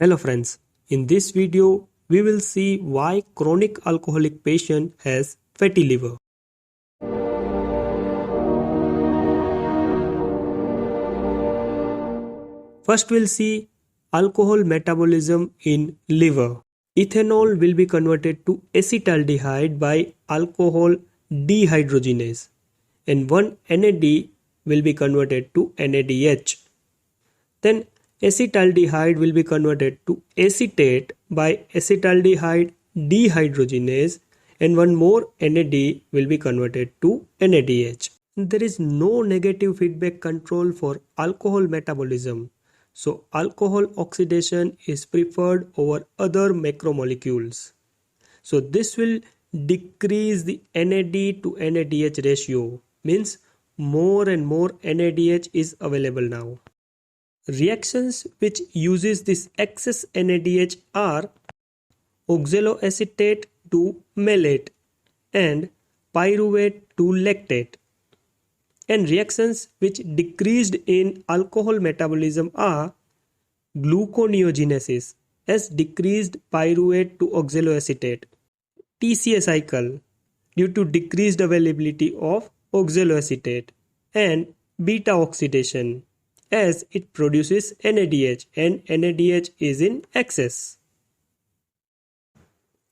Hello friends, in this video we will see why chronic alcoholic patient has fatty liver. First we'll see alcohol metabolism in liver. Ethanol will be converted to acetaldehyde by alcohol dehydrogenase and one NAD will be converted to NADH. Then acetaldehyde will be converted to acetate by acetaldehyde dehydrogenase and one more NAD will be converted to NADH. There is no negative feedback control for alcohol metabolism. So alcohol oxidation is preferred over other macromolecules. So this will decrease the NAD to NADH ratio, means more and more NADH is available now. Reactions which uses this excess NADH are oxaloacetate to malate and pyruvate to lactate. And reactions which decreased in alcohol metabolism are gluconeogenesis as decreased pyruvate to oxaloacetate, TCA cycle due to decreased availability of oxaloacetate, and beta oxidation as it produces NADH and NADH is in excess.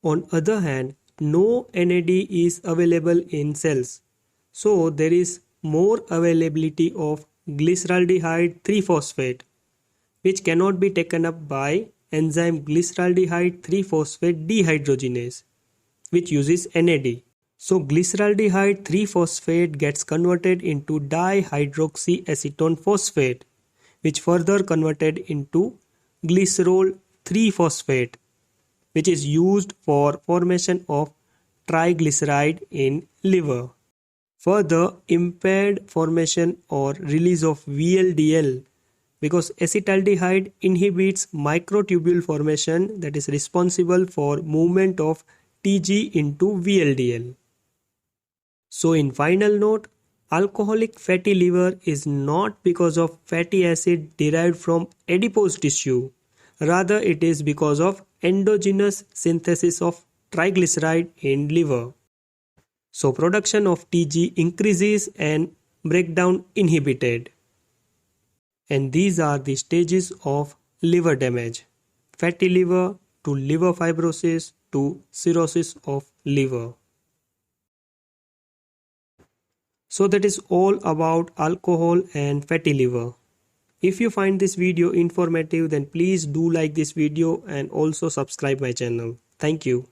On other hand, no NAD is available in cells, so there is more availability of glyceraldehyde 3-phosphate which cannot be taken up by enzyme glyceraldehyde 3-phosphate dehydrogenase which uses NAD. So glyceraldehyde 3-phosphate gets converted into dihydroxyacetone phosphate which further converted into glycerol 3-phosphate which is used for formation of triglyceride in liver. Further, impaired formation or release of VLDL because acetaldehyde inhibits microtubule formation that is responsible for movement of TG into VLDL. So in final note, alcoholic fatty liver is not because of fatty acid derived from adipose tissue. Rather, it is because of endogenous synthesis of triglyceride in liver. So production of TG increases and breakdown inhibited. And these are the stages of liver damage. Fatty liver to liver fibrosis to cirrhosis of liver. So that is all about alcohol and fatty liver. If you find this video informative, then please do like this video and also subscribe my channel. Thank you.